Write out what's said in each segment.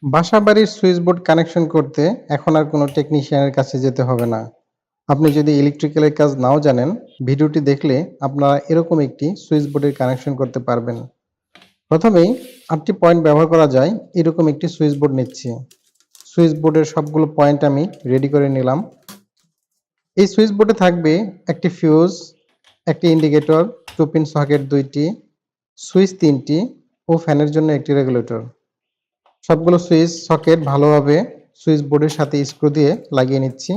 বাসাবাড়ির switch board connection করতে এখন আর কোনো টেকনিশিয়ানের কাছে যেতে হবে না। আপনি যদি ইলেকট্রিক্যালের কাজ নাও জানেন, ভিডিওটি দেখলে আপনারা এরকম একটি সুইচ বোর্ডের কানেকশন করতে পারবেন। প্রথমেই 8টি পয়েন্ট ব্যবহার করা যায় এরকম একটি সুইচ বোর্ড নিচ্ছি। সুইচ বোর্ডের সবগুলো পয়েন্ট আমি রেডি করে নিলাম। এই সুইচ বোর্ডে থাকবে একটি ফিউজ, একটি ইন্ডিকেটর, 2 পিন সকেট 2টি, সুইচ 3টি ও ফ্যানের জন্য একটি রেগুলেটর। সবগুলো সুইচ সকেট ভালোভাবে সুইচ বোর্ডের সাথে স্ক্রু দিয়ে লাগিয়ে নিচ্ছি।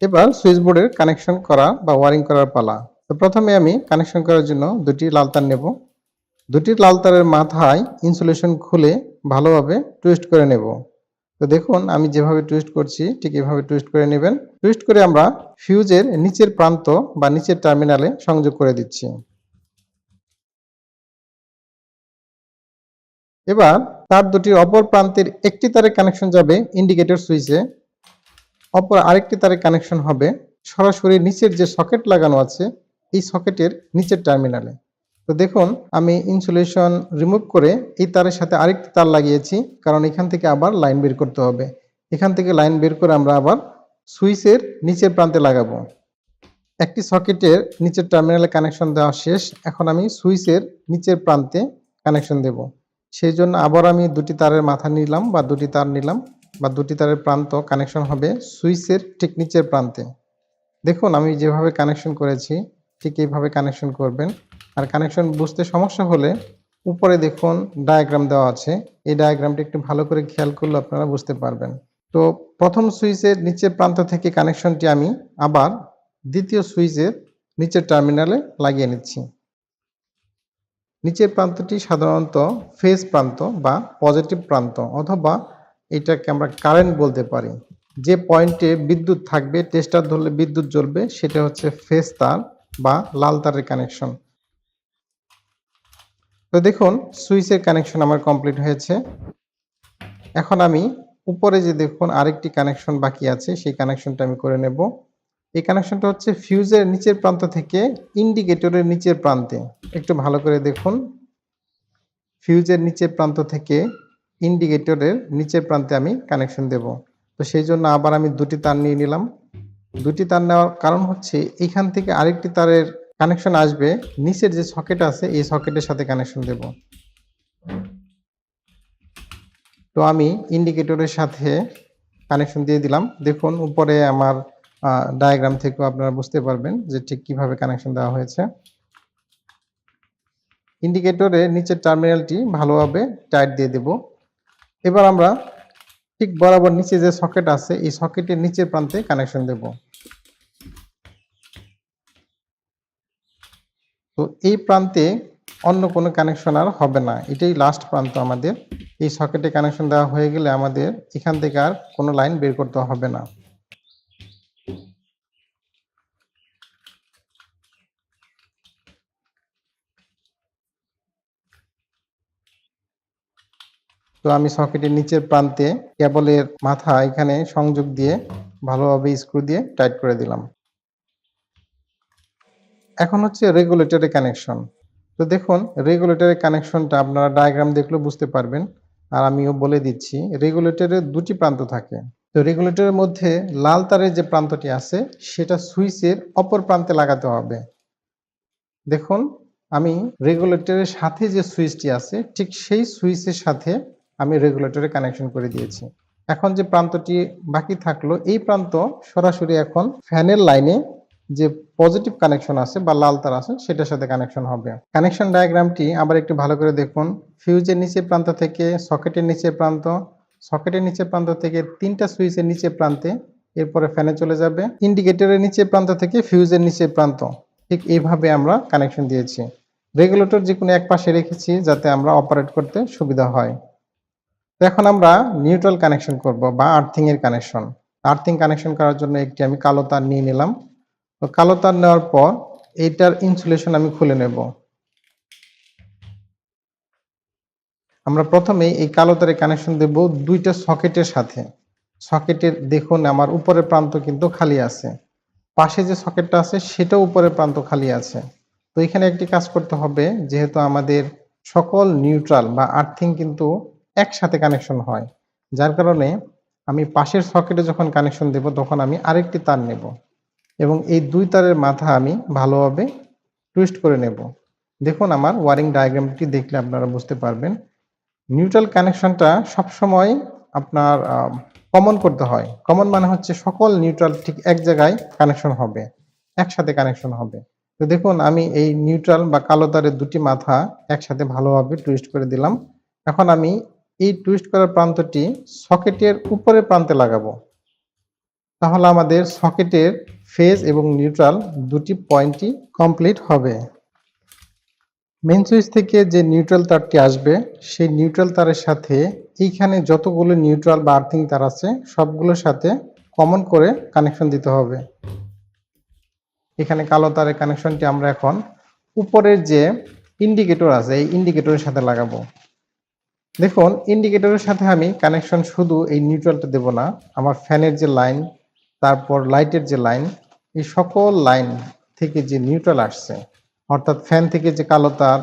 এবার সুইচ বোর্ডের কানেকশন করা বা ওয়ারিং করার পালা। তো প্রথমে আমি কানেকশন করার জন্য দুটি লাল তার নেব। দুটি লাল তারের মাথায় ইনসুলেশন খুলে ভালোভাবে টুইস্ট করে নেব। তো দেখুন আমি যেভাবে টুইস্ট করছি ঠিক এভাবে টুইস্ট করে নেবেন। টুইস্ট করে আমরা ফিউজের নিচের প্রান্ত বা নিচের টার্মিনালে সংযোগ করে দিচ্ছি। এবার তার দুটির অপর প্রান্তের একটি তারের কানেকশন যাবে ইন্ডিকেটর সুইচে, অপর আরেকটি তারের কানেকশন হবে সরাসরি নিচের যে সকেট লাগানো আছে এই সকেটের নিচের টার্মিনালে। তো দেখুন আমি ইনসুলেশন রিমুভ করে এই তারের সাথে আরেকটি তার লাগিয়েছি, কারণ এখান থেকে আবার লাইন বের করতে হবে। এখান থেকে লাইন বের করে আমরা আবার সুইচের নিচের প্রান্তে লাগাবো। একটি সকেটের নিচের টার্মিনালে কানেকশন দেওয়া শেষ। এখন আমি সুইচের নিচের প্রান্তে কানেকশন দেব। সেই জন্য আবার আমি দুটি তারের মাথা নিলাম বা দুটি তার নিলাম বা দুটি তারের প্রান্ত কানেকশন হবে সুইচের ঠিক নিচের প্রান্তে। দেখুন আমি যেভাবে কানেকশন করেছি ঠিক এইভাবে কানেকশন করবেন। আর কানেকশন বুঝতে সমস্যা হলে উপরে দেখুন ডায়াগ্রাম দেওয়া আছে, এই ডায়াগ্রামটি একটু ভালো করে খেয়াল করলে আপনারা বুঝতে পারবেন। তো প্রথম সুইচের নিচের প্রান্ত থেকে কানেকশনটি আমি আবার দ্বিতীয় সুইচের নিচের টার্মিনালে লাগিয়ে নিচ্ছি। নিচের প্রান্তটি সাধারণত ফেজ প্রান্ত বা পজিটিভ প্রান্ত, অথবা এটাকে আমরা কারেন্ট বলতে পারি। যে পয়েন্টে বিদ্যুৎ থাকবে, টেস্টার ধরলে বিদ্যুৎ জ্বলবে, সেটা হচ্ছে ফেজ তার বা লাল তারের কানেকশন। তো দেখুন সুইচের কানেকশন আমার কমপ্লিট হয়েছে। এখন আমি উপরে যে দেখুন আরেকটি কানেকশন বাকি আছে সেই কানেকশনটা আমি করে নেব। এই কানেকশনটা হচ্ছে ফিউজের নিচের প্রান্ত থেকে ইন্ডিকেটরের নিচের প্রান্তে। একটু ভালো করে দেখুন, ফিউজের নিচের প্রান্ত থেকে ইন্ডিকেটরের নিচের প্রান্তে আমি কানেকশন দেব। তো সেই জন্য আবার আমি দুটি তার নিয়ে নিলাম। দুটি তার নেওয়ার কারণ হচ্ছে এখান থেকে আরেকটি তারের কানেকশন আসবে নিচের যে সকেট আছে এই সকেটের সাথে কানেকশন দেব। তো আমি ইন্ডিকেটরের সাথে কানেকশন দিয়ে দিলাম। দেখুন উপরে আমার ডায়াগ্রাম থেকেও আপনারা বুঝতে পারবেন যে ঠিক কিভাবে কানেকশন দেওয়া হয়েছে। ইন্ডিকেটরের নিচের টার্মিনালটি ভালোভাবে টাইট দিয়ে দেব। এবার আমরা ঠিক বরাবর নিচে যে সকেট আছে এই সকেটের নিচের প্রান্তে কানেকশন দেব। তো এই প্রান্তে অন্য কোনো কানেকশন আর হবে না, এটাই লাস্ট প্রান্ত আমাদের। এই সকেটে কানেকশন দেওয়া হয়ে গেলে আমাদের এখান থেকে আর কোনো লাইন বের করতে হবে না। তো আমি সকেটের নিচের প্রান্তে কেবলের মাথা এখানে সংযোগ দিয়ে ভালোভাবে স্ক্রু দিয়ে টাইট করে দিলাম। এখন হচ্ছে রেগুলেটরের কানেকশন। তো দেখুন রেগুলেটরের কানেকশনটা আপনারা ডায়াগ্রাম দেখলেও বুঝতে পারবেন, আর আমিও বলে দিচ্ছি। রেগুলেটরের দুটি প্রান্ত থাকে। তো রেগুলেটরের মধ্যে লাল তারের যে প্রান্তটি আছে সেটা সুইচের অপর প্রান্তে লাগাতে হবে। দেখুন আমি রেগুলেটরের সাথে যে সুইচটি আছে ঠিক সেই সুইচের সাথে আমি রেগুলেটরে কানেকশন করে দিয়েছি। এখন যে প্রান্তটি বাকি থাকলো এই প্রান্ত সরাসরি এখন ফ্যানের লাইনে যে পজিটিভ কানেকশন আছে বা লাল তার আছে সেটার সাথে কানেকশন হবে। কানেকশন ডায়াগ্রামটি আবার একটু ভালো করে দেখুন। ফিউজের নিচের প্রান্ত থেকে সকেটের নিচের প্রান্ত, সকেটের নিচের প্রান্ত থেকে তিনটা সুইচের নিচের প্রান্তে, এরপরে ফ্যানে চলে যাবে। ইন্ডিকেটরের নিচের প্রান্ত থেকে ফিউজের নিচের প্রান্ত, ঠিক এইভাবে আমরা কানেকশন দিয়েছি। রেগুলেটর যে কোনো এক পাশে রেখেছি যাতে আমরা অপারেট করতে সুবিধা হয়। তো এখন আমরা নিউট্রাল কানেকশন করব বা আর্থিং এর কানেকশন। আর্থিং কানেকশন করার জন্য একটি আমি কালো তার নিয়ে নিলাম। তো কালো তার নেওয়ার পর এইটার ইনসুলেশন আমি খুলে নেব। আমরা প্রথমে এই কালো তারে কানেকশন দেব দুইটা সকেটের সাথে। সকেটের দেখুন আমার উপরের প্রান্ত কিন্তু খালি আছে, পাশে যে সকেটটা আছে সেটাও উপরের প্রান্ত খালি আছে। তো এখানে একটি কাজ করতে হবে, যেহেতু আমাদের সকল নিউট্রাল বা আর্থিং কিন্তু একসাথে কানেকশন হয়। যার কারণে আমি পাশের সকেটে যখন কানেকশন দেব তখন আমি আরেকটি তার নেব এবং এই ২ তারের মাথা আমি ভালোভাবে টুইস্ট করে নেব। দেখুন আমার ওয়ারিং ডায়াগ্রামটি দেখলে আপনারা বুঝতে পারবেন। নিউট্রাল কানেকশনটা সবসময় আপনার কমন করতে হয়। কমন মানে হচ্ছে সকল নিউট্রাল ঠিক এক জায়গায় কানেকশন হবে, একসাথে কানেকশন হবে। তো দেখুন আমি এই নিউট্রাল বা কালো তারের ২টি মাথা একসাথে ভালোভাবে টুইস্ট করে দিলাম। এখন আমি এই টুইস্ট করার প্রান্তটি সকেটের উপরের প্রান্তে লাগাবো। তাহলে আমাদের সকেটের ফেজ এবং নিউট্রাল ২টি পয়েন্টই কমপ্লিট হবে। মেইন সুইচ থেকে যে নিউট্রাল তারটি আসবে সেই নিউট্রাল তারের সাথে এইখানে যতগুলো নিউট্রাল বা আর্থিং তার আছে সবগুলোর সাথে কমন করে কানেকশন দিতে হবে। এখানে কালো তারের কানেকশনটি আমরা এখন উপরের যে ইন্ডিকেটর আছে এই ইন্ডিকেটরের সাথে লাগাবো। দেখুন ইন্ডিকেটরের সাথে আমি কানেকশন শুধু এই নিউট্রালটা দেব না, আমার ফ্যানের যে লাইন, তারপর লাইটের যে লাইন, এই সকল লাইন থেকে যে নিউট্রাল আসছে, অর্থাৎ ফ্যান থেকে যে কালো তার,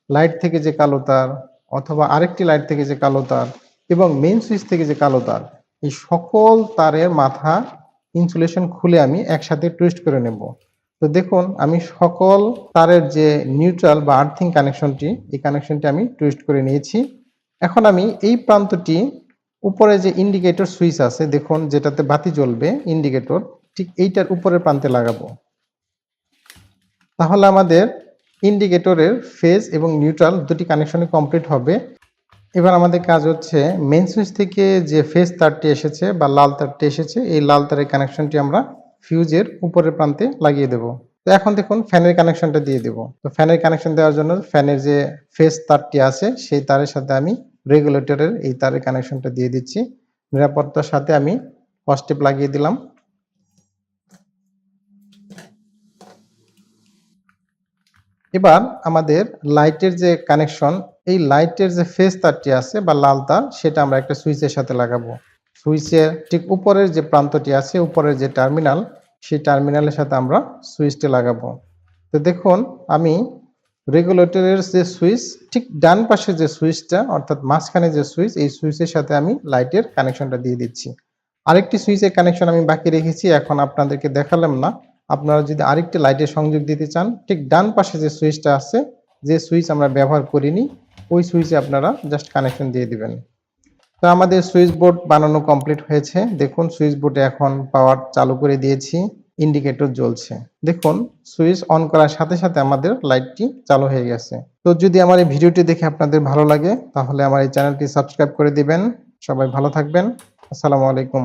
লাইট থেকে যে কালো তার, অথবা আরেকটি লাইট থেকে যে কালো তার এবং মেইন সুইচ থেকে যে কালো তার, এই সকল তারের মাথা ইনসুলেশন খুলে আমি একসাথে টুইস্ট করে নেব। তো দেখুন আমি সকল তারের যে নিউট্রাল বা আর্থিং কানেকশনটি, এই কানেকশনটি আমি টুইস্ট করে নিয়েছি। এখন আমি এই প্রান্তটি উপরে যে ইন্ডিকেটর সুইচ আছে দেখুন যেটাতে বাতি জ্বলবে ইন্ডিকেটর, ঠিক এইটার উপরের প্রান্তে লাগাবো। তাহলে আমাদের ইন্ডিকেটরের ফেজ এবং নিউট্রাল দুটি কানেকশনই কমপ্লিট হবে। এবার আমাদের কাজ হচ্ছে মেইন সুইচ থেকে যে ফেজ তারটি এসেছে বা লাল তারটি এসেছে এই লাল তারের কানেকশনটি আমরা ফিউজের উপরের প্রান্তে লাগিয়ে দেব। তো এখন দেখুন ফ্যানের কানেকশনটা দিয়ে দেব। তো ফ্যানের কানেকশন দেওয়ার জন্য ফ্যানের যে ফেজ তারটি আছে সেই তারের সাথে আমি রেগুলেটরের এই তারের কানেকশনটা দিয়ে দিচ্ছি। নিরাপত্তার সাথে আমি ফার্স্ট স্টেপ লাগিয়ে দিলাম। এবার আমাদের লাইটের যে কানেকশন, এই লাইটের যে ফেজ তারটি আছে বা লাল তার সেটা আমরা একটা সুইচের সাথে লাগাবো। সুইচের ঠিক উপরের যে প্রান্তটি আছে, উপরের যে টার্মিনাল, সেই টার্মিনালের সাথে আমরা সুইচটি লাগাবো। তো দেখুন আমি রেগুলেটরের যে সুইচ ঠিক ডান পাশে যে সুইচটা অর্থাৎ মাঝখানে যে সুইচ, এই সুইচের সাথে আমি লাইটের কানেকশনটা দিয়ে দিচ্ছি। আরেকটি সুইচের কানেকশন আমি বাকি রেখেছি, এখন আপনাদেরকে দেখালাম না। আপনারা যদি আরেকটি লাইটের সংযোগ দিতে চান, ঠিক ডান পাশে যে সুইচটা আছে, যে সুইচ আমরা ব্যবহার করিনি, ওই সুইচে আপনারা জাস্ট কানেকশন দিয়ে দিবেন। তো আমাদের সুইচ বোর্ড বানানো কমপ্লিট হয়েছে। দেখুন সুইচ বোর্ডে এখন পাওয়ার চালু করে দিয়েছি, ইন্ডিকেটর জ্বলছে। দেখুন সুইচ অন করার সাথে সাথে আমাদের লাইটটি চালু হয়ে গেছে। তো যদি আমার এই ভিডিওটি দেখে আপনাদের ভালো লাগে তাহলে আমার এই চ্যানেলটি সাবস্ক্রাইব করে দিবেন। সবাই ভালো থাকবেন। আসসালামু আলাইকুম।